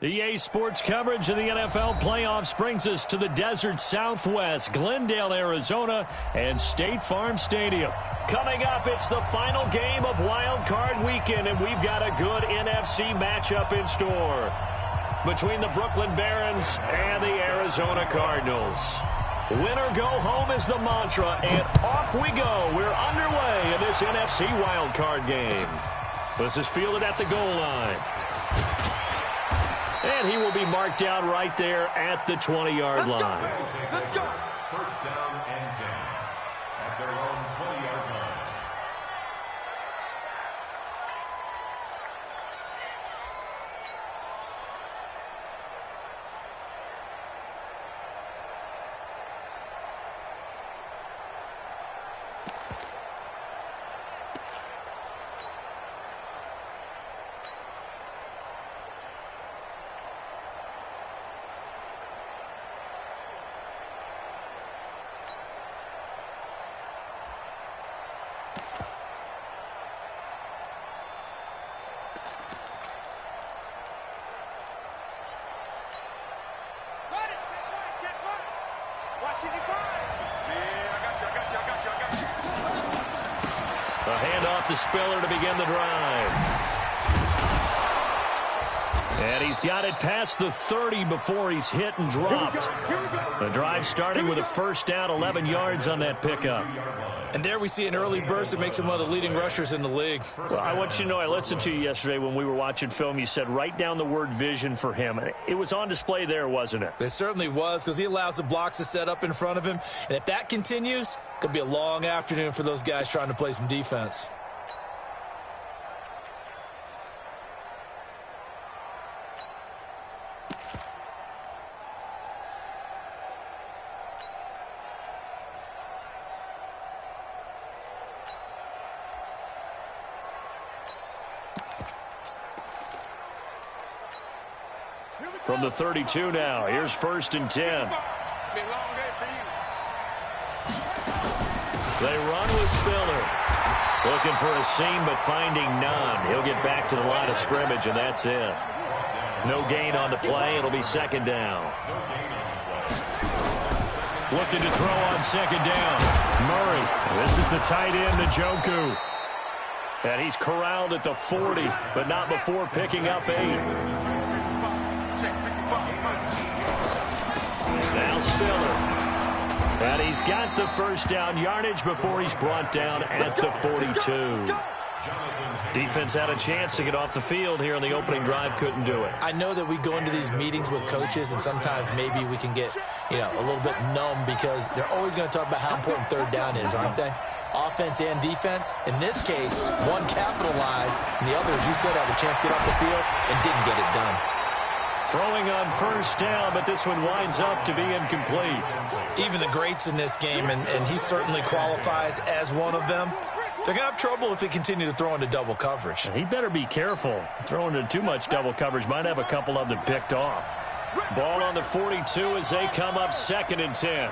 EA Sports coverage of the NFL playoffs brings us to the desert Southwest, Glendale, Arizona, and State Farm Stadium. Coming up, it's the final game of Wildcard Weekend, and we've got a good NFC matchup in store between the Brooklyn Barons and the Arizona Cardinals. Win or go home is the mantra, and off we go. We're underway in this NFC Wildcard game. This is fielded at the goal line. And he will be marked down right there at the 20-yard line. Let's go. First down and 10 at their own 20-yard line. A handoff to Spiller to begin the drive. And he's got it past the 30 before he's hit and dropped. The drive starting with a first down, 11 yards on that pickup. And there we see an early burst that makes him one of the leading rushers in the league. Well, I want you to know, I listened to you yesterday when we were watching film. You said write down the word vision for him. It was on display there, wasn't it? It certainly was, because he allows the blocks to set up in front of him. And if that continues, it could be a long afternoon for those guys trying to play some defense. From the 32 now, here's 1st and 10. They run with Spiller. Looking for a seam, but finding none. He'll get back to the line of scrimmage, and that's it. No gain on the play. It'll be 2nd down. Looking to throw on 2nd down. Murray. This is the tight end, Njoku. And he's corralled at the 40, but not before picking up 8. Now Spiller. And he's got the first down yardage before he's brought down at the 42. Defense had a chance to get off the field here on the opening drive, couldn't do it. I know that we go into these meetings with coaches, and sometimes maybe we can get, a little bit numb because they're always going to talk about how important 3rd down is, aren't they? Offense and defense. In this case, one capitalized, and the other, as you said, had a chance to get off the field and didn't get it done. Throwing on 1st down, but this one winds up to be incomplete. Even the greats in this game, and he certainly qualifies as one of them, they're going to have trouble if they continue to throw into double coverage. He better be careful. Throwing into too much double coverage might have a couple of them picked off. Ball on the 42 as they come up 2nd and 10.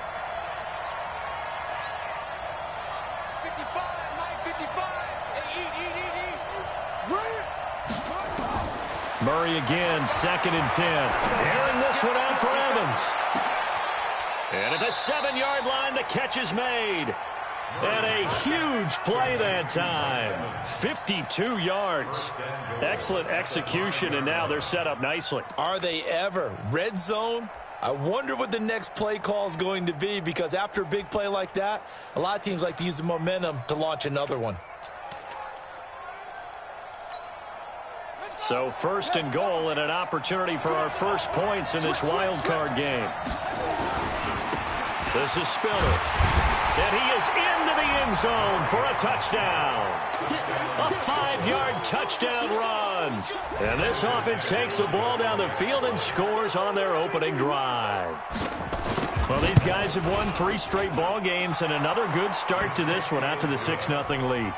Murray again, 2nd and 10. Airing this one out for Evans. And at the 7-yard line, the catch is made. And a huge play that time. 52 yards. Excellent execution, and now they're set up nicely. Are they ever? Red zone? I wonder what the next play call is going to be, because after a big play like that, a lot of teams like to use the momentum to launch another one. So 1st and goal and an opportunity for our first points in this wild card game. This is Spiller. And he is into the end zone for a touchdown. A 5-yard touchdown run. And this offense takes the ball down the field and scores on their opening drive. Well, these guys have won 3 straight ball games and another good start to this one out to the 6-0 lead.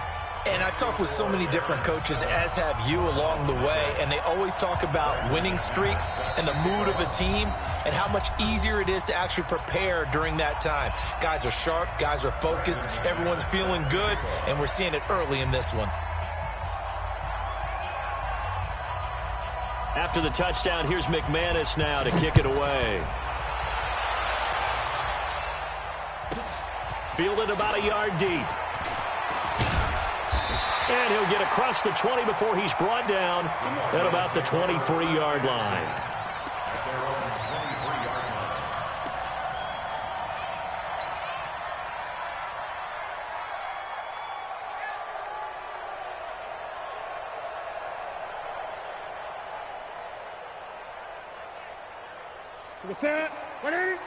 And I've talked with so many different coaches, as have you, along the way, and they always talk about winning streaks and the mood of a team and how much easier it is to actually prepare during that time. Guys are sharp, guys are focused, everyone's feeling good, and we're seeing it early in this one. After the touchdown, here's McManus now to kick it away. Fielded about a yard deep. And he'll get across the 20 before he's brought down at about the 23-yard line. Set. 180.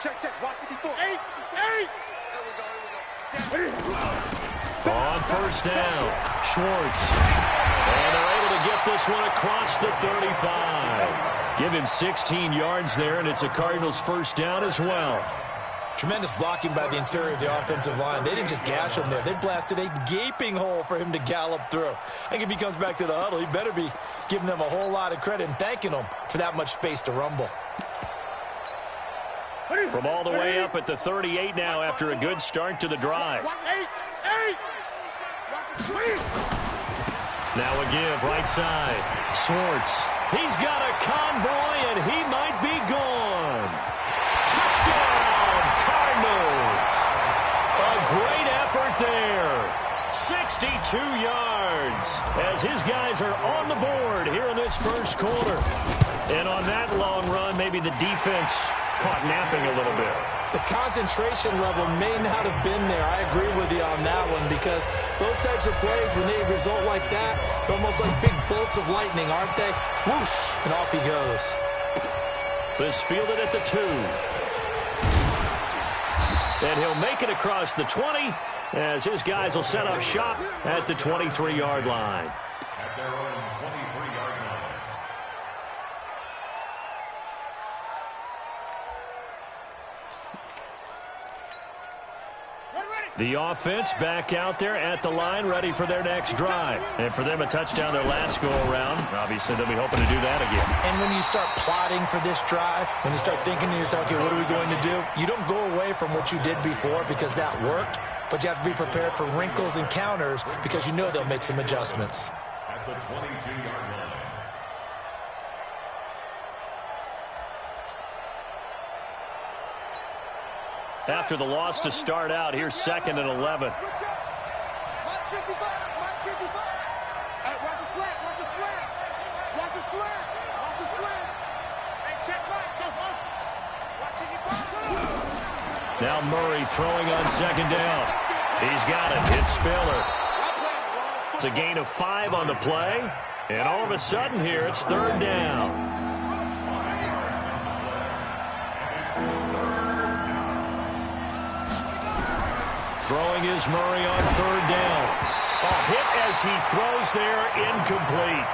Check. Watch 54. 8. There we go. On first down, Schwartz. And they're able to get this one across the 35. Give him 16 yards there, and it's a Cardinals first down as well. Tremendous blocking by the interior of the offensive line. They didn't just gash him there. They blasted a gaping hole for him to gallop through. I think if he comes back to the huddle, he better be giving them a whole lot of credit and thanking them for that much space to rumble. From all the way up at the 38 now after a good start to the drive. Now a give, right side. Schwartz. He's got a convoy, and he might be gone. Touchdown, Cardinals. A great effort there. 62 yards as his guys are on the board here in this first quarter. And on that long run, maybe the defense caught napping a little bit. The concentration level may not have been there. I agree with you on that one because those types of plays, when they result like that, they're almost like big bolts of lightning, aren't they? Whoosh, and off he goes. This fielded at the 2. And he'll make it across the 20 as his guys will set up shop at the 23-yard line. At their own 23-yard line. The offense back out there at the line, ready for their next drive. And for them, a touchdown their last go-around. Obviously, they'll be hoping to do that again. And when you start plotting for this drive, when you start thinking to yourself, okay, what are we going to do? You don't go away from what you did before because that worked, but you have to be prepared for wrinkles and counters because you know they'll make some adjustments. At the 22-yard line. After the loss to start out, here's 2nd and 11. Mike 55. Hey, watch his flat. Hey, check Mike. Watch it. Now Murray throwing on 2nd down. He's got it. It's Spiller. It's a gain of 5 on the play. And all of a sudden here, it's 3rd down. Throwing is Murray on 3rd down. A hit as he throws there, incomplete.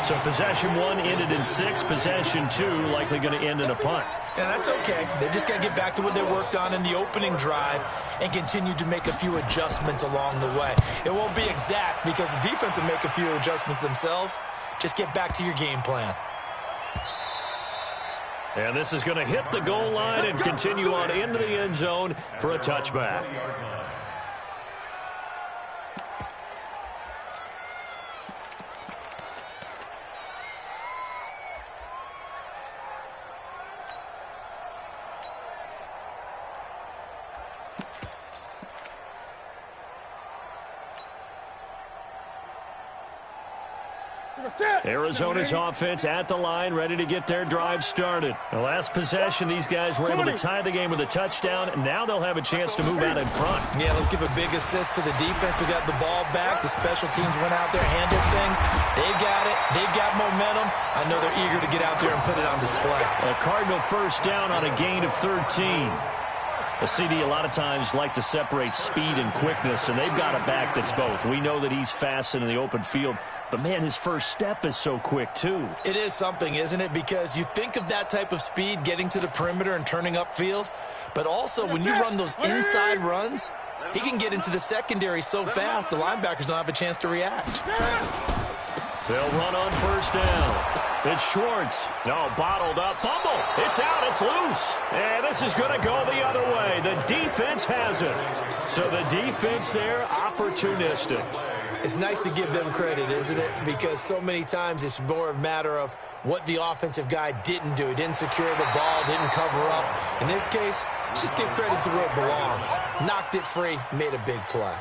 So possession 1 ended in 6. Possession 2 likely going to end in a punt. And that's okay. They just got to get back to what they worked on in the opening drive and continue to make a few adjustments along the way. It won't be exact because the defense will make a few adjustments themselves. Just get back to your game plan. And this is going to hit the goal line and continue on into the end zone for a touchback. Arizona's offense at the line, ready to get their drive started. The last possession, these guys were able to tie the game with a touchdown. Now they'll have a chance to move out in front. Yeah, let's give a big assist to the defense who got the ball back. The special teams went out there, handled things. They've got it. They've got momentum. I know they're eager to get out there and put it on display. A Cardinal first down on a gain of 13. The CD a lot of times like to separate speed and quickness, and they've got a back that's both. We know that he's fast in the open field, but, man, his first step is so quick, too. It is something, isn't it? Because you think of that type of speed getting to the perimeter and turning upfield, but also when you run those inside runs, he can get into the secondary so fast the linebackers don't have a chance to react. They'll run on first down. It's Schwartz. No, bottled up. Fumble. It's out. It's loose. And this is going to go the other way. The defense has it. So the defense there, opportunistic. It's nice to give them credit, isn't it? Because so many times it's more a matter of what the offensive guy didn't do. He didn't secure the ball, didn't cover up. In this case, let's just give credit to where it belongs. Knocked it free, made a big play.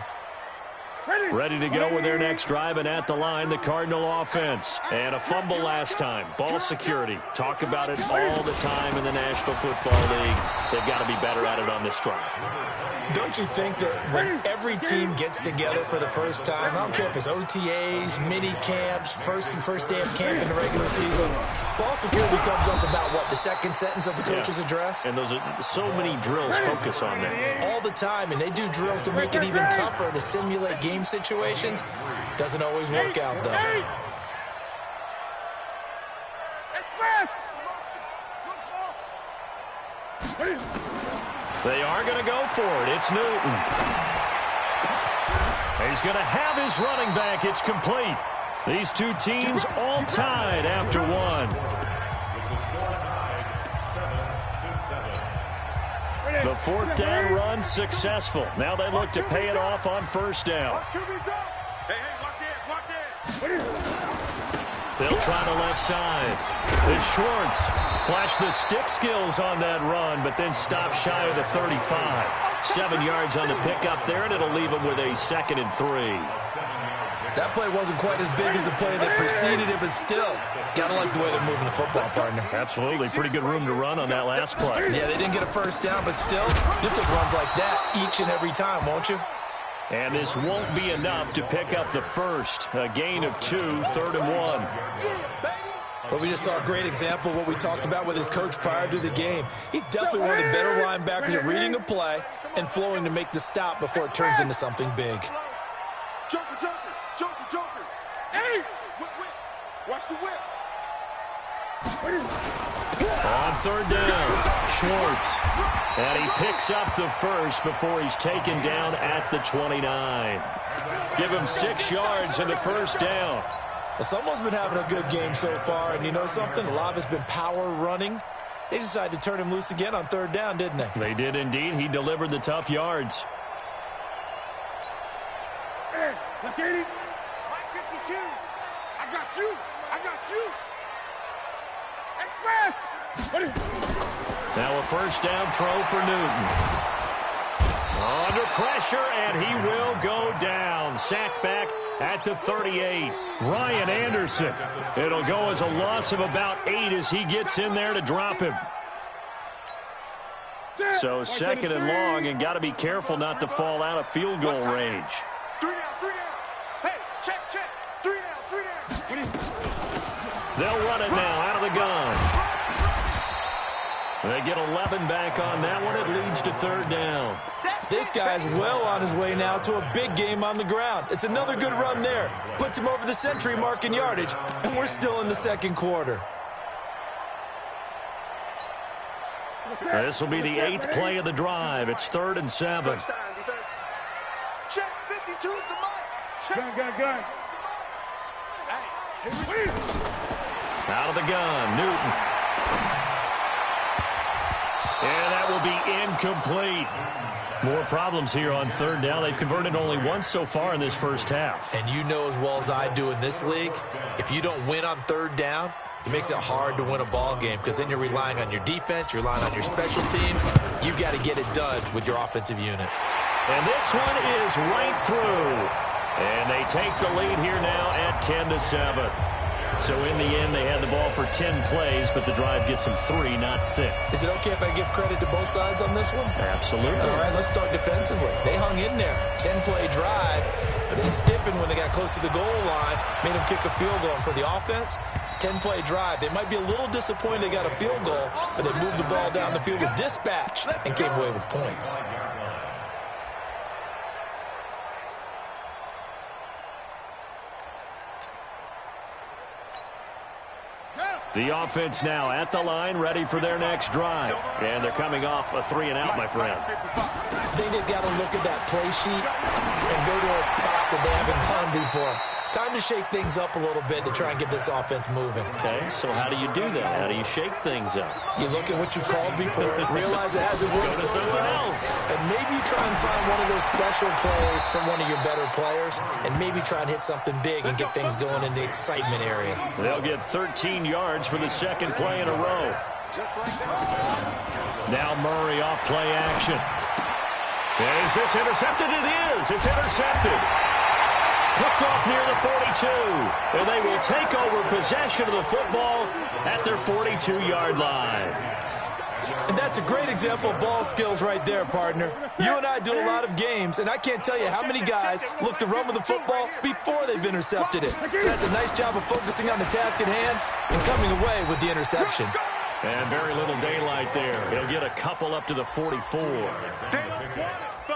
Ready to go with their next drive, and at the line, the Cardinal offense. And a fumble last time. Ball security. Talk about it all the time in the National Football League. They've got to be better at it on this drive. Don't you think that when every team gets together for the first time, I don't care if it's OTAs, mini camps, first day of camp in the regular season, ball security comes up about, what, the second sentence of the coach's address? And those are so many drills focus on that. All the time, and they do drills to make it even tougher to simulate game situations. Doesn't always work out, though. They are going to go for it. It's Newton. He's going to have his running back. It's complete. These two teams all tied after one. The fourth down run successful. Now they look to pay it off on first down. They'll try the left side. It's Schwartz. Flash the stick skills on that run, but then stop shy of the 35. 7 yards on the pickup there, and it'll leave him with a 2nd and 3. That play wasn't quite as big as the play that preceded it, but still, gotta like the way they're moving the football, partner. Absolutely. Pretty good room to run on that last play. Yeah, they didn't get a first down, but still, you'll take runs like that each and every time, won't you? And this won't be enough to pick up the first. A gain of 2, 3rd and 1. But we just saw a great example of what we talked about with his coach prior to the game. He's definitely one of the better linebackers at reading a play and flowing to make the stop before it turns into something big. Joker. Hey! Whip. Watch the whip. On 3rd down, Schwartz. And he picks up the first before he's taken down at the 29. Give him 6 yards in the first down. Well, someone's been having a good game so far, and you know something? A lot of it's been power running. They decided to turn him loose again on 3rd down, didn't they? They did indeed. He delivered the tough yards. Hey, look at him. Mike 52. I got you. Now a first down throw for Newton. Under pressure, and he will go down. Sacked back at the 38. Ryan Anderson. It'll go as a loss of about 8 as he gets in there to drop him. So 2nd and long, and got to be careful not to fall out of field goal range. 3 down. Hey, check. 3 down. They'll run it now out of the gun. They get 11 back on that one. It leads to 3rd down. This guy's well on his way now to a big game on the ground. It's another good run there. Puts him over the century mark in yardage, and we're still in the 2nd quarter. This will be the 8th play of the drive. It's 3rd and 7. Touchdown, defense. Check 52 is the mark. Gun. Hey, out of the gun, Newton. And that will be incomplete. More problems here on 3rd down. They've converted only once so far in this first half. And you know as well as I do in this league, if you don't win on 3rd down, it makes it hard to win a ball game because then you're relying on your defense, you're relying on your special teams. You've got to get it done with your offensive unit. And this one is right through. And they take the lead here now at 10-7. So in the end, they had the ball for 10 plays, but the drive gets them 3, not 6. Is it okay if I give credit to both sides on this one? Absolutely. All right, let's start defensively. They hung in there. 10-play drive, but they stiffened when they got close to the goal line, made them kick a field goal. And for the offense, 10-play drive. They might be a little disappointed they got a field goal, but they moved the ball down the field with dispatch and came away with points. The offense now at the line, ready for their next drive. And they're coming off a 3-and-out, my friend. I think they've got to look at that play sheet and go to a spot that they haven't gone before. Time to shake things up a little bit to try and get this offense moving. Okay, so how do you do that? How do you shake things up? You look at what you called before, realize it hasn't worked Go to so something well, else. and maybe you try and find one of those special plays from one of your better players, and maybe try and hit something big and get things going in the excitement area. They'll get 13 yards for the second play in a row. Now Murray off play action. Is this intercepted? It is. It's intercepted. Picked off near the 42. And they will take over possession of the football at their 42-yard line. And that's a great example of ball skills right there, partner. You and I do a lot of games, and I can't tell you how many guys look to run with the football before they've intercepted it. So that's a nice job of focusing on the task at hand and coming away with the interception. And very little daylight there. He'll get a couple up to the 44.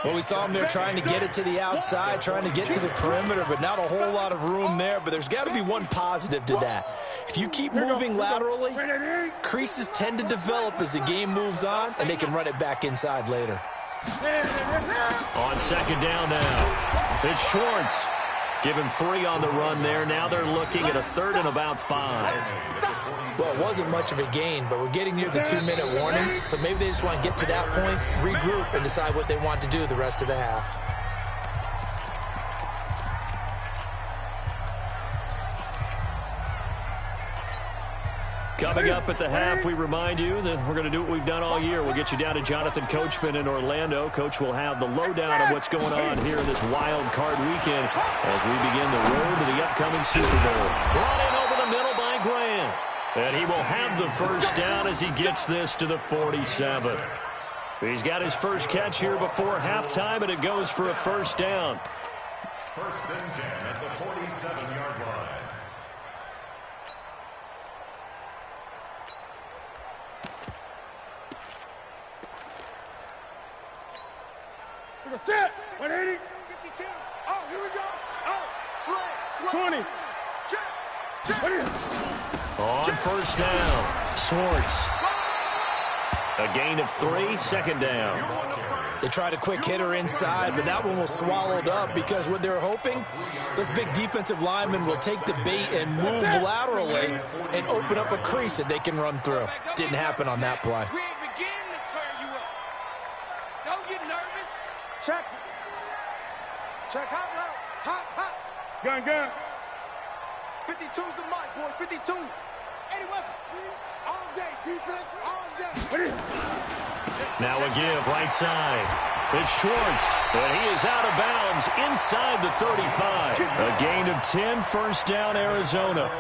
Well, we saw him there trying to get it to the outside, trying to get to the perimeter, but not a whole lot of room there. But there's got to be one positive to that. If you keep moving laterally, creases tend to develop as the game moves on, and they can run it back inside later. On second down now, it's Schwartz. Give him 3 on the run there. Now they're looking at a 3rd and about 5. Well, it wasn't much of a gain, but we're getting near the 2-minute warning, so maybe they just want to get to that point, regroup, and decide what they want to do the rest of the half. Coming up at the half, we remind you that we're going to do what we've done all year. We'll get you down to Jonathan Coachman in Orlando. Coach will have the lowdown of what's going on here in this wild card weekend as we begin the road to the upcoming Super Bowl. Brought in over the middle by Grant. And he will have the first down as he gets this to the 47. He's got his first catch here before halftime, and it goes for a first down. First and 10 at the 47-yard line. Set. 180. 52. Oh, here we go. Oh, slay. 20. Check. On first down, Schwartz. A gain of 3, second down. They tried a quick hitter inside, but that one was swallowed up because what they're hoping, those big defensive linemen will take the bait and move laterally and open up a crease that they can run through. Didn't happen on that play. We ain't beginning to tear you up. Don't get nervous. Check. Check. Hot route. Hot. Gun. 52's the mic, boys. 52. Any weapon. All day. Defense. All day. Now a give right side. It's Schwartz, and he is out of bounds inside the 35. A gain of 10, first down, Arizona.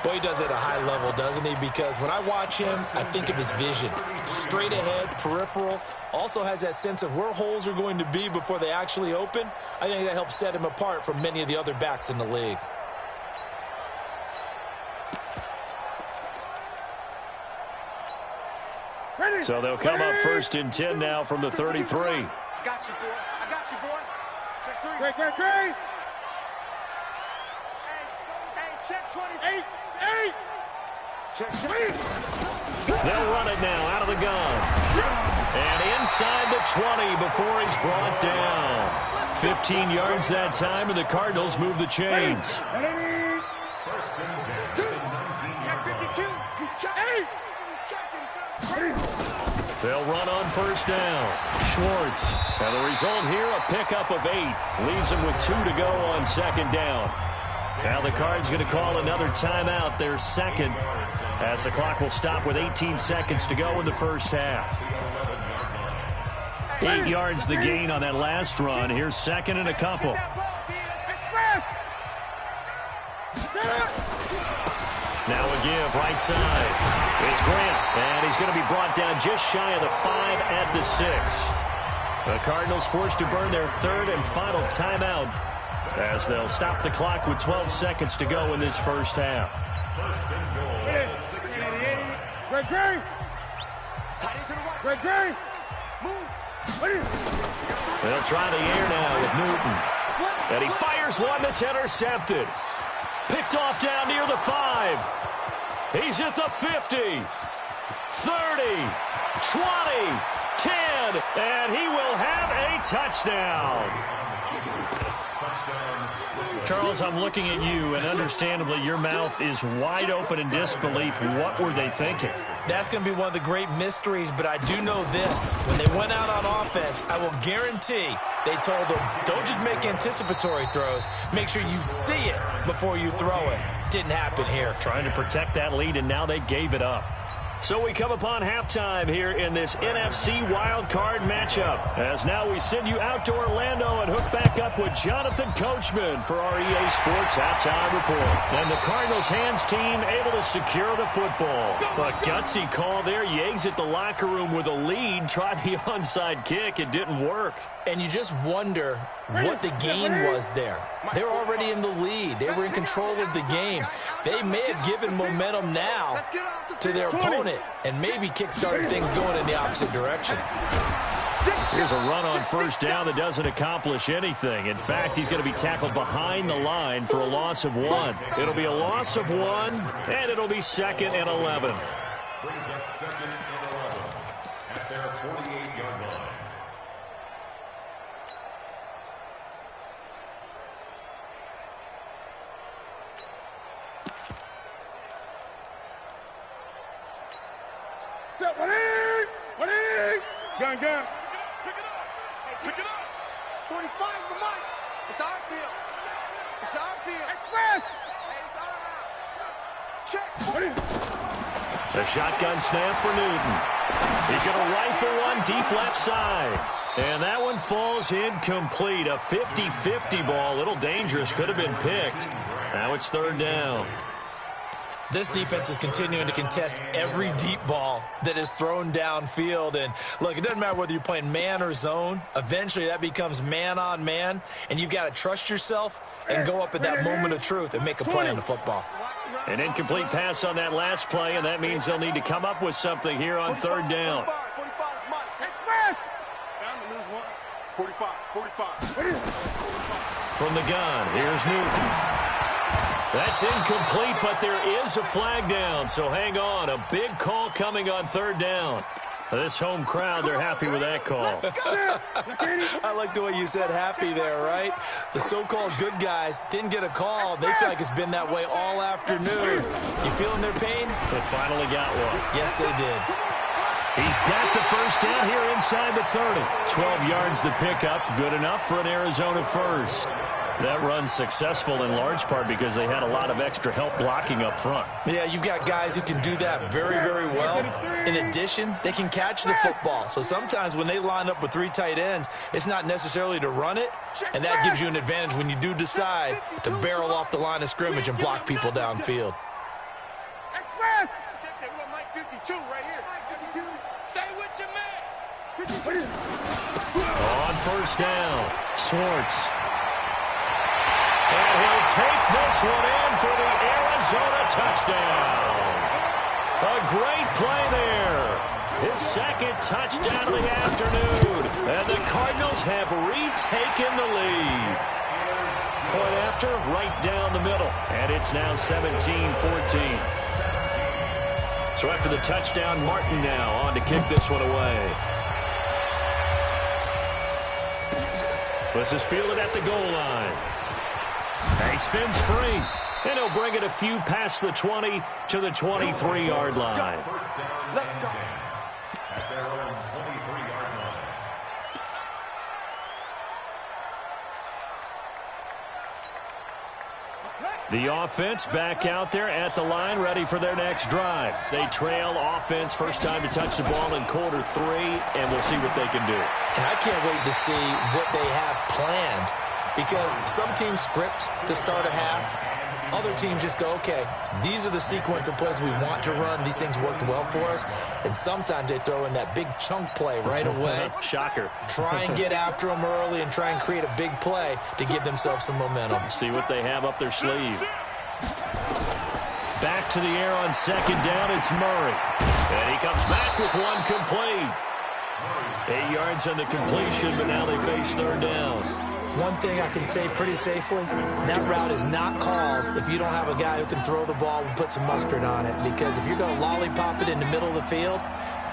Boy, he does it at a high level, doesn't he? Because when I watch him, I think of his vision. Straight ahead, peripheral. Also has that sense of where holes are going to be before they actually open. I think that helps set him apart from many of the other backs in the league. So they'll come up first and 10 now from the 33. I got you, boy. Check 3. Great. Hey, check 28. 8. Check 3. They'll run it now out of the gun. And inside the 20 before he's brought down. 15 yards that time, and the Cardinals move the chains. First and 10 at the 19-yard line. He's checking. They'll run on first down. Schwartz. And the result here, a pickup of 8. Leaves them with 2 to go on second down. Now the Cards going to call another timeout, their second, as the clock will stop with 18 seconds to go in the first half. 8 yards the gain on that last run. Here's second and a couple. Now a give right side. It's Grant, and he's going to be brought down just shy of the 5 at the 6. The Cardinals forced to burn their third and final timeout as they'll stop the clock with 12 seconds to go in this first half. Great. They'll try the air now with Newton. And he fires one that's intercepted. Picked off down near the 5. He's at the 50, 30, 20, 10, and he will have a touchdown. Charles, I'm looking at you, and understandably, your mouth is wide open in disbelief. What were they thinking? That's going to be one of the great mysteries, but I do know this. When they went out on offense, I will guarantee they told them, don't just make anticipatory throws. Make sure you see it before you throw it. Didn't happen here. Trying to protect that lead, and now they gave it up. So we come upon halftime here in this NFC Wildcard matchup. As now we send you out to Orlando and hook back up with Jonathan Coachman for our EA Sports Halftime Report. And the Cardinals hands team able to secure the football. A gutsy call there. You exit the locker room with a lead. Tried the onside kick. It didn't work. And you just wonder what the gain was there. They're already in the lead. They were in control of the game. They may have given momentum now to their opponent and maybe kick-started things going in the opposite direction. Here's a run on first down that doesn't accomplish anything. In fact, he's going to be tackled behind the line for a loss of 1. It'll be a loss of 1, and it'll be 2nd and 11. Brings up 2nd and 11 at their 48-yard line. Gun. Pick it up. Hey, pick it up. 45's the mic. It's our field. It's our field. Express. Hey, it's our house. Check. The shotgun snap for Newton. He's going to rifle one deep left side. And that one falls incomplete. A 50-50 ball. A little dangerous. Could have been picked. Now it's 3rd down. This defense is continuing to contest every deep ball that is thrown downfield. And, look, it doesn't matter whether you're playing man or zone. Eventually, that becomes man-on-man, and you've got to trust yourself and go up at that moment of truth and make a play on the football. An incomplete pass on that last play, and that means they'll need to come up with something here on 3rd down. 45, Mike. Down to lose 1. 45. From the gun, here's Newton. That's incomplete, but there is a flag down, so hang on. A big call coming on 3rd down. This home crowd, they're happy with that call. I like the way you said happy there, right? The so-called good guys didn't get a call. They feel like it's been that way all afternoon. You feeling their pain? They finally got one. Yes, they did. He's got the first down here inside the 30. 12 yards to pick up. Good enough for an Arizona first. That run's successful in large part because they had a lot of extra help blocking up front. Yeah, you've got guys who can do that very, very well. In addition, they can catch the football. So sometimes when they line up with 3 tight ends, it's not necessarily to run it, and that gives you an advantage when you do decide to barrel off the line of scrimmage and block people downfield. Express! Check that one, Mike 52 right here. 52. Stay with your man. 52. On first down, Swartz. And he'll take this one in for the Arizona touchdown. A great play there. His 2nd touchdown of the afternoon. And the Cardinals have retaken the lead. Point after, right down the middle. And it's now 17-14. So after the touchdown, Martin now on to kick this one away. This is fielded at the goal line. He spins free, and he'll bring it a few past the 20 to the 23-yard line. Let's go. At their own 23-yard line. The offense back out there at the line, ready for their next drive. They trail offense, first time to touch the ball in quarter 3, and we'll see what they can do. And I can't wait to see what they have planned, because some teams script to start a half. Other teams just go, okay, these are the sequence of plays we want to run. These things worked well for us. And sometimes they throw in that big chunk play right away. Shocker. Try and get after them early and try and create a big play to give themselves some momentum. See what they have up their sleeve. Back to the air on 2nd down, it's Murray. And he comes back with one complete. 8 yards on the completion, but now they face 3rd down. One thing I can say pretty safely, that route is not called if you don't have a guy who can throw the ball and put some mustard on it. Because if you're going to lollipop it in the middle of the field,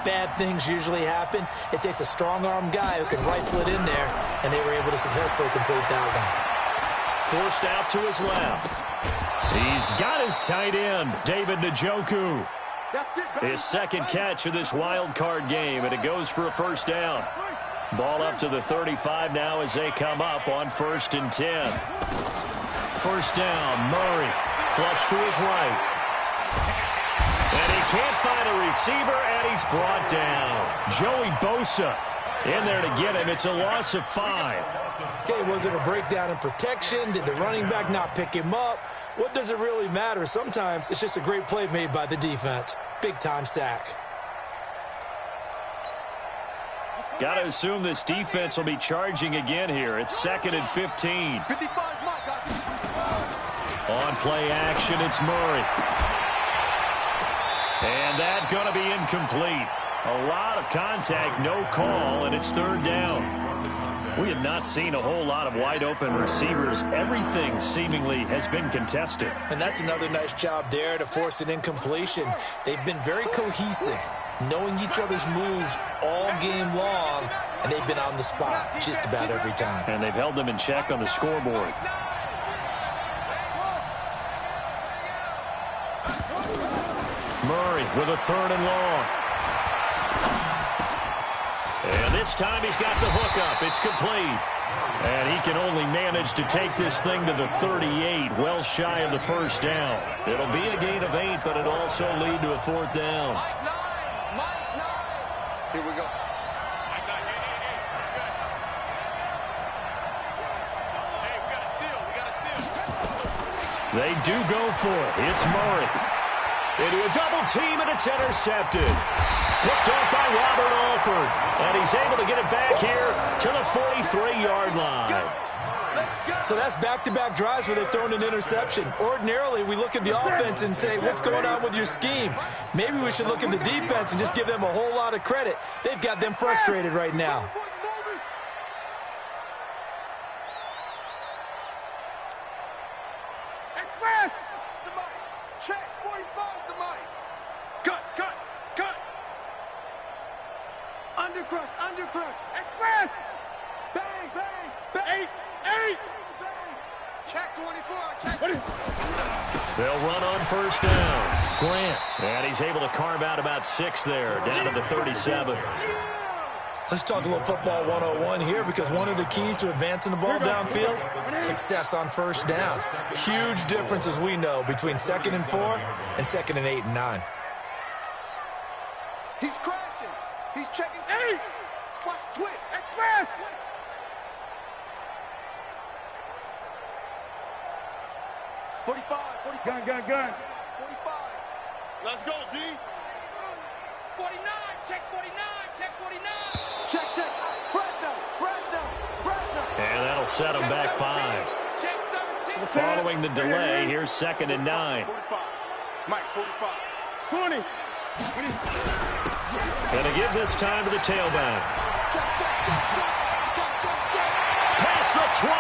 bad things usually happen. It takes a strong-arm guy who can rifle it in there, and they were able to successfully complete that one. forced out to his left. He's got his tight end, David Njoku. His second catch of this wild card game, and it goes for a first down. Ball up to the 35 now as they come up on 1st and 10. First down, Murray. Flush to his right. And he can't find a receiver, and he's brought down. Joey Bosa in there to get him. It's a loss of 5. Okay, was it a breakdown in protection? Did the running back not pick him up? What does it really matter? Sometimes it's just a great play made by the defense. Big-time sack. Got to assume this defense will be charging again here. It's 2nd and 15. On play action, it's Murray. And that's going to be incomplete. A lot of contact, no call, and it's 3rd down. We have not seen a whole lot of wide-open receivers. Everything seemingly has been contested. And that's another nice job there to force an incompletion. They've been very cohesive, knowing each other's moves all game long, and they've been on the spot just about every time. And they've held them in check on the scoreboard. Murray with a 3rd and long. And this time he's got the hook up. It's complete. And he can only manage to take this thing to the 38, well shy of the first down. It'll be a gain of 8, but it'll also lead to a 4th down. Here we go. They do go for it. It's Murray. Into a double team, and it's intercepted. Picked off by Robert Alford. And he's able to get it back here to the 43-yard line. So that's back-to-back drives where they've thrown an interception. Ordinarily, we look at the offense and say, what's going on with your scheme? Maybe we should look at the defense and just give them a whole lot of credit. They've got them frustrated right now. Check, 45 to Mike. Cut. Undercrush. Express. Bang. Eight. Check 24. Check. They'll run on first down. Grant. And he's able to carve out about 6 there, down to the 37. Let's talk a little football 101 here, because one of the keys to advancing the ball downfield, success on first down. Huge difference, as we know, between 2nd and 4 and 2nd and 8 and 9. He's crashing. He's checking. 8. Watch twist. Express. 45. Gun. 45. Let's go, D. 49. Check 49. Check. Fresno. And that'll set him back 5. Following the delay, here's 2nd and 9. 45. Mike, 45. 20. Going to give this time to the tailback. Past the 20.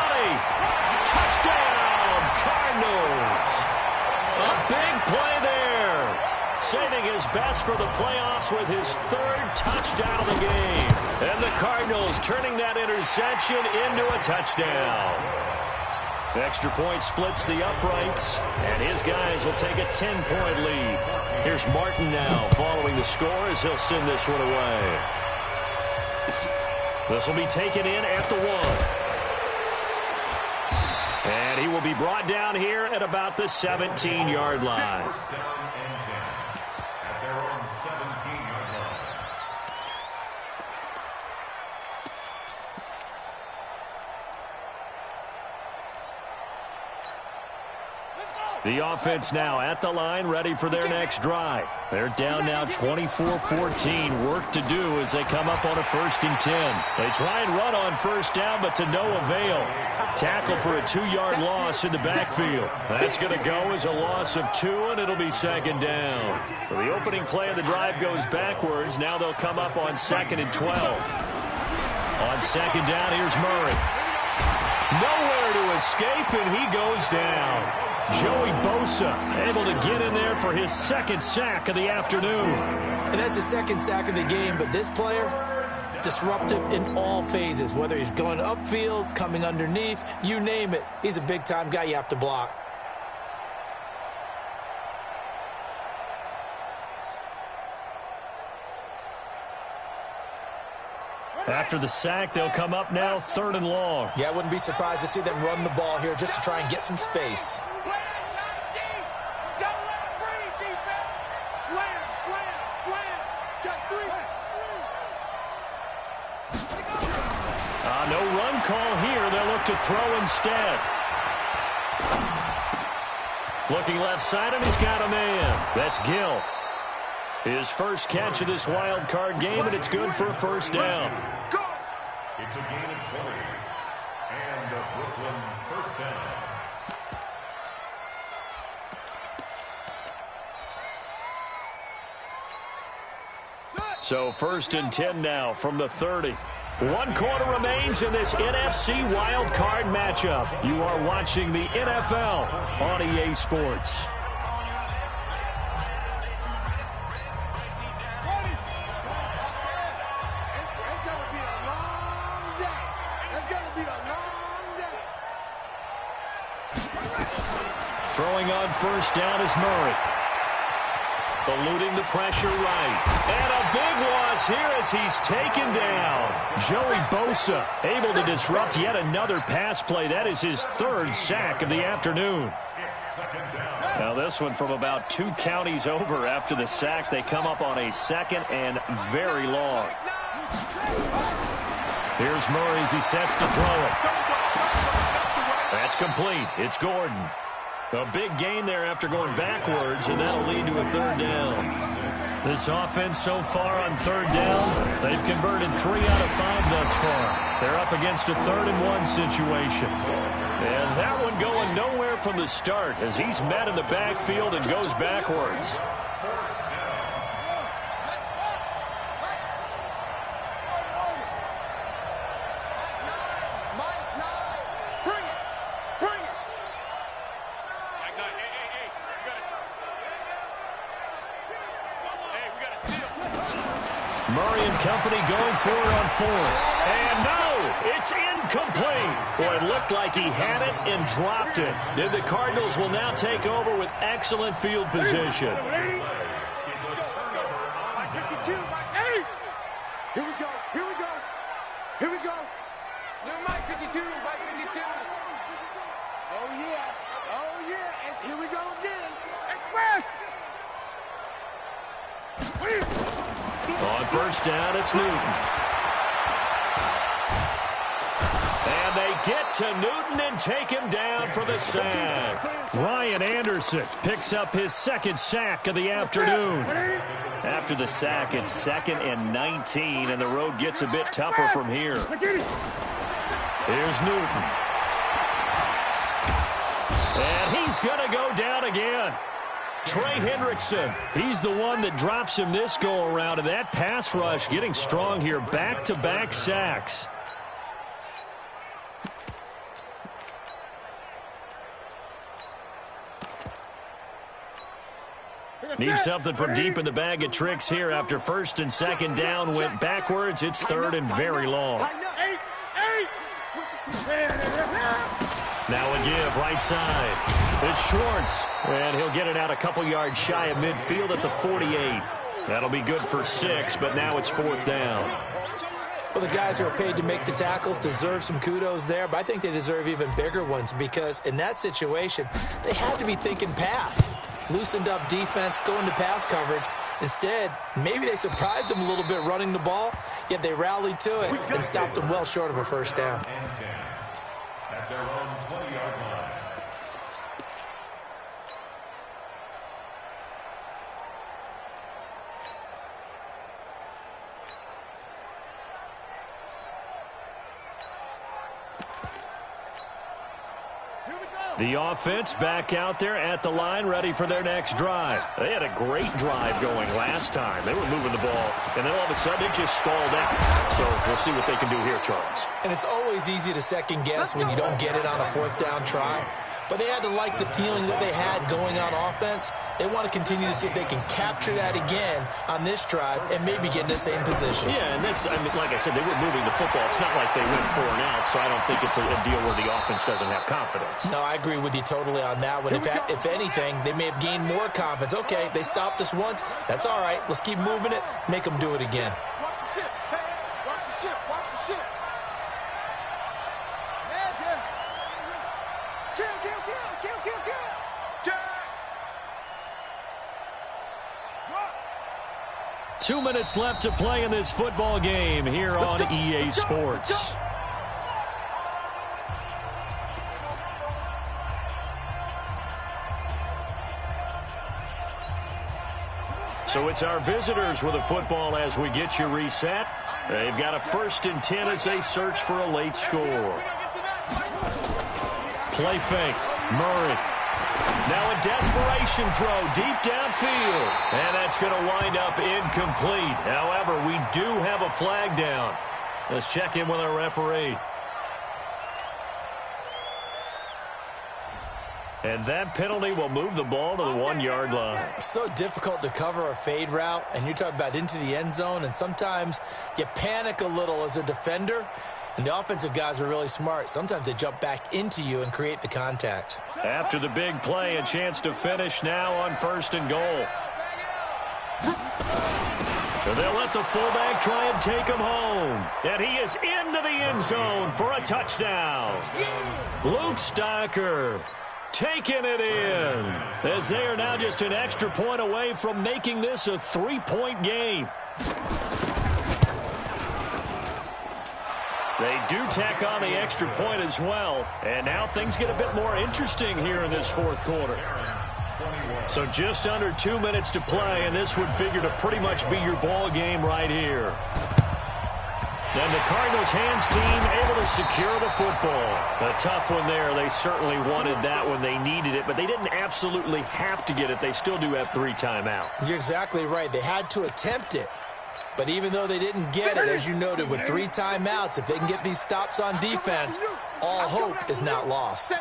Touchdown, Cardinals. A big play there. Saving his best for the playoffs with his 3rd touchdown of the game. And the Cardinals turning that interception into a touchdown. Extra point splits the uprights, and his guys will take a 10-point lead. Here's Martin now following the score as he'll send this one away. This will be taken in at the 1. And he will be brought down here at about the 17-yard line. First down and 10 at their own 17-yard line. The offense now at the line, ready for their next drive. They're down now 24-14. Work to do as they come up on a 1st and 10. They try and run on first down, but to no avail. Tackle for a 2-yard loss in the backfield. That's going to go as a loss of 2, and it'll be 2nd down. So the opening play of the drive goes backwards. Now they'll come up on 2nd and 12. On 2nd down, here's Murray. Nowhere to escape, and he goes down. Joey Bosa able to get in there for his 2nd sack of the afternoon. And that's his 2nd sack of the game, but this player, disruptive in all phases, whether he's going upfield, coming underneath, you name it. He's a big-time guy you have to block. After the sack, they'll come up now 3rd and long. Yeah, I wouldn't be surprised to see them run the ball here just to try and get some space. No run call here. They'll look to throw instead. Looking left side, and he's got a man. That's Gill. His first catch of this wild card game, and it's good for a first down. It's a gain of 20. And a Brooklyn first down. So 1st and 10 now from the 30. 1 quarter remains in this NFC wild card matchup. You are watching the NFL on EA Sports. Throwing on first down is Murray. Eluding the pressure right. And a big loss here as he's taken down. Joey Bosa able to disrupt yet another pass play. That is his 3rd sack of the afternoon. Now this one from about 2 counties over after the sack. They come up on a 2nd and very long. Here's Murray as he sets to throw it. That's complete. It's Gordon. A big gain there after going backwards, and that'll lead to a 3rd down. This offense so far on 3rd down, they've converted 3 out of 5 thus far. They're up against a 3rd and 1 situation. And that one going nowhere from the start as he's met in the backfield and goes backwards. Murray and company going for it on 4th. And no, it's incomplete. Boy, it looked like he had it and dropped it. And the Cardinals will now take over with excellent field position. Here we go. Here we go. Here we go. New Mike 52. Mike 52. Oh, yeah. Oh, yeah. And here we go again. Express. On first down, it's Newton. And they get to Newton and take him down for the sack. Ryan Anderson picks up his 2nd sack of the afternoon. After the sack, it's 2nd and 19, and the road gets a bit tougher from here. Here's Newton. And he's going to go down again. Trey Hendrickson, he's the one that drops him this go-around, and that pass rush getting strong here. Back-to-back sacks. Need something from deep in the bag of tricks here after 1st and 2nd down went backwards. It's 3rd and very long. Now a give right side. It's Schwartz, and he'll get it out a couple yards shy of midfield at the 48. That'll be good for 6, but now it's 4th down. Well, the guys who are paid to make the tackles deserve some kudos there, but I think they deserve even bigger ones because in that situation, they had to be thinking pass. Loosened up defense, going to pass coverage. Instead, maybe they surprised them a little bit running the ball, yet they rallied to it and stopped them well short of a first down. At their own 20-yard line. The offense back out there at the line, ready for their next drive. They had a great drive going last time. They were moving the ball, and then all of a sudden it just stalled out. So we'll see what they can do here, Charles. And it's always easy to second guess when you don't get it on a 4th down try. but they had to like the feeling that they had going on offense. They want to continue to see if they can capture that again on this drive and maybe get in the same position. Yeah, and that's, I mean, like I said, they were moving the football. It's not like they went 4 and out, so I don't think it's a deal where the offense doesn't have confidence. No, I agree with you totally on that one. If anything, they may have gained more confidence. Okay, they stopped us once. That's all right. Let's keep moving it. Make them do it again. Watch the ship. Hey, watch the ship. Watch the ship. Kill. Jack. 2 minutes left to play in this football game here on EA Sports. So it's our visitors with a football as we get you reset. They've got a 1st and 10 as they search for a late score. Play fake. Murray. Now a desperation throw deep downfield. And that's going to wind up incomplete. However, we do have a flag down. Let's check in with our referee. And that penalty will move the ball to the 1-yard line. So difficult to cover a fade route, and you're talking about into the end zone, and sometimes you panic a little as a defender, and the offensive guys are really smart. Sometimes they jump back into you and create the contact. After the big play, a chance to finish now on 1st and goal. So they'll let the fullback try and take him home. And he is into the end zone for a touchdown. Luke Stocker taking it in, as they are now just an extra point away from making this a 3-point game. They do tack on the extra point as well, and now things get a bit more interesting here in this 4th quarter. So just under 2 minutes to play, and this would figure to pretty much be your ball game right here. And the Cardinals hands team able to secure the football. A tough one there. They certainly wanted that when they needed it, but they didn't absolutely have to get it. They still do have 3 timeouts. You're exactly right. They had to attempt it. But even though they didn't get it, as you noted, with 3 timeouts, if they can get these stops on defense, all hope is not lost.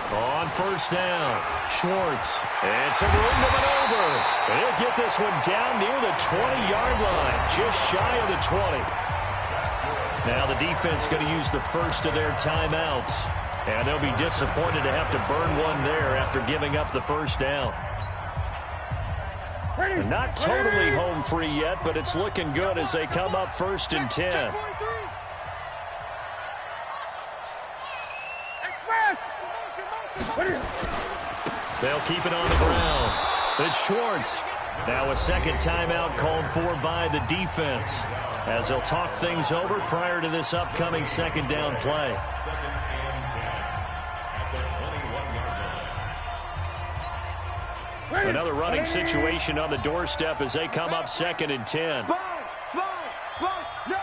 On 1st down, Schwartz. And some room to maneuver. They'll get this one down near the 20-yard line, just shy of the 20. Now the defense going to use the first of their timeouts. And they'll be disappointed to have to burn one there after giving up the 1st down. They're not totally home free yet, but it's looking good as they come up 1st and 10. They'll keep it on the ground. It's Schwartz. Now a second timeout called for by the defense, as they'll talk things over prior to this upcoming 2nd down play. Another running situation on the doorstep as they come up 2nd and 10. Sponge. No.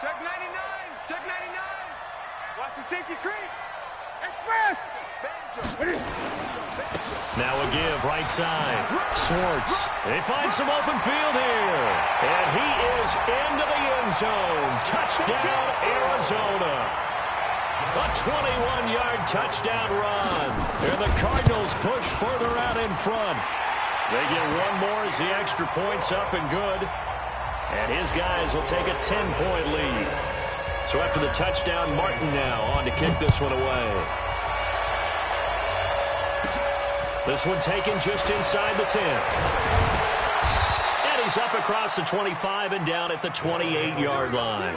Check 99. Watch the safety creep. Express. Now a give right side. Schwartz. They find some open field here. And he is into the end zone. Touchdown, Arizona. A 21-yard touchdown run. And the Cardinals push further out in front. They get one more as the extra point's up and good. And his guys will take a 10-point lead. So after the touchdown, Martin now on to kick this one away. This one taken just inside the 10. And he's up across the 25 and down at the 28-yard line.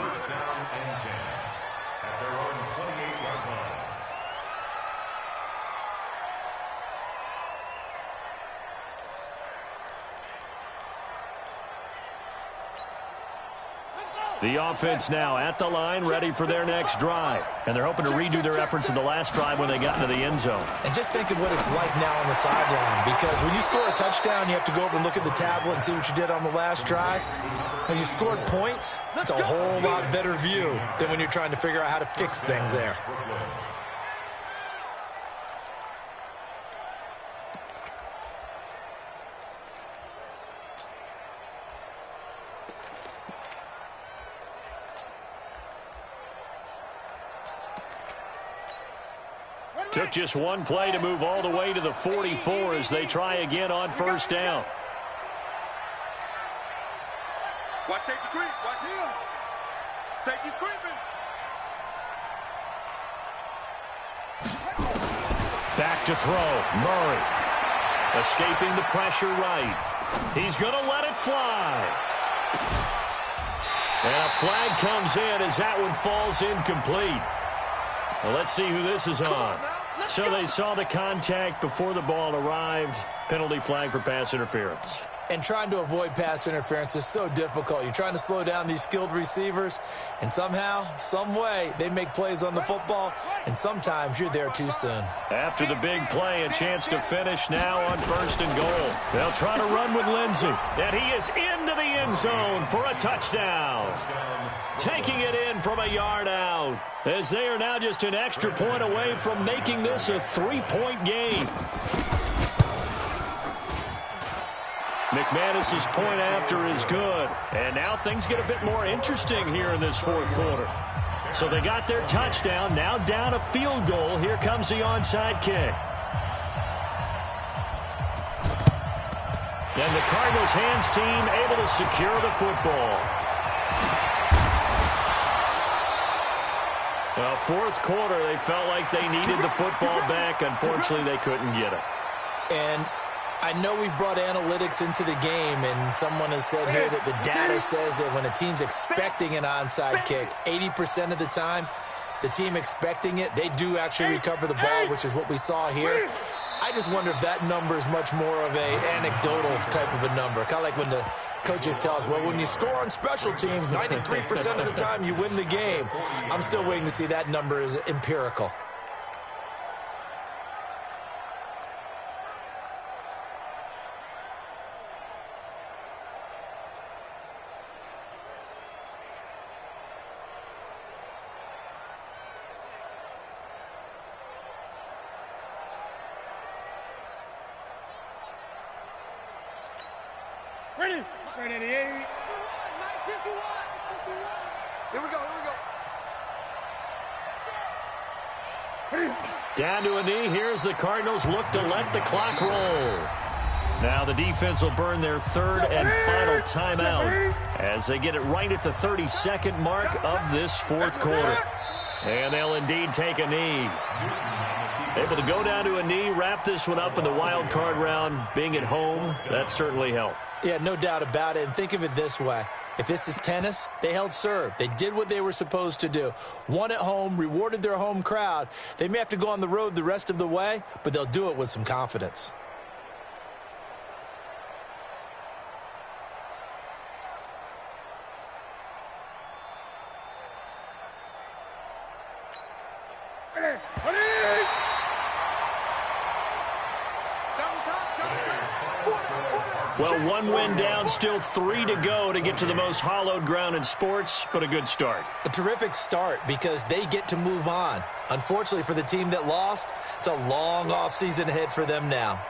The offense now at the line, ready for their next drive. And they're hoping to redo their efforts in the last drive when they got into the end zone. And just think of what it's like now on the sideline, because when you score a touchdown, you have to go over and look at the tablet and see what you did on the last drive. When you scored points, it's a whole lot better view than when you're trying to figure out how to fix things there. Took just one play to move all the way to the 44 as they try again on first down. Watch safety creep. Watch him. Safety's creeping. Back to throw. Murray. Escaping the pressure right. He's going to let it fly. And a flag comes in as that one falls incomplete. Well, let's see who this is on. So they saw the contact before the ball arrived. Penalty flag for pass interference. And trying to avoid pass interference is so difficult. You're trying to slow down these skilled receivers, and somehow, some way, they make plays on the football, and sometimes you're there too soon. After the big play, a chance to finish now on first and goal. They'll try to run with Lindsey, and he is into the end zone for a touchdown. Taking it in from a yard out, as they are now just an extra point away from making this a 3-point game. McManus's point after is good. And now things get a bit more interesting here in this fourth quarter. So they got their touchdown, now down a field goal. Here comes the onside kick. And the Cardinals hands team able to secure the football. Well, fourth quarter, they felt like they needed the football back. Unfortunately, they couldn't get it. And I know we've brought analytics into the game, and someone has said here that the data says that when a team's expecting an onside kick, 80% of the time, the team expecting it, they do actually recover the ball, which is what we saw here. I just wonder if that number is much more of a anecdotal type of a number. Kind of like when the coaches tell us, well, when you score on special teams, 93% of the time you win the game. I'm still waiting to see that number is empirical. Ready? Ready, 88. Here we go, here we go. Down to a knee. Here's the Cardinals look to let the clock roll. Now the defense will burn their third and final timeout as they get it right at the 32nd mark of this fourth quarter. And they'll indeed take a knee. Able to go down to a knee, wrap this one up in the wild card round. Being at home, that certainly helped. Yeah, no doubt about it. And think of it this way. If this is tennis, they held serve. They did what they were supposed to do. Won at home, rewarded their home crowd. They may have to go on the road the rest of the way, but they'll do it with some confidence. Well, one win down, still 3 to go to get to the most hallowed ground in sports, but a good start. A terrific start because they get to move on. Unfortunately for the team that lost, it's a long offseason ahead for them now.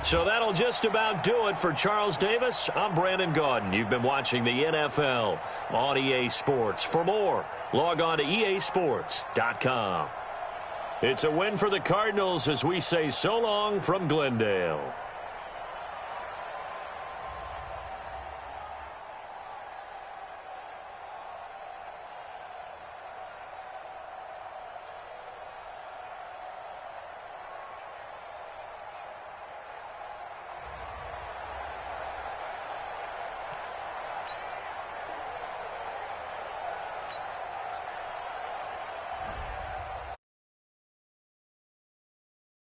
So that'll just about do it for Charles Davis. I'm Brandon Gaudin. You've been watching the NFL on EA Sports. For more, log on to easports.com. It's a win for the Cardinals as we say so long from Glendale.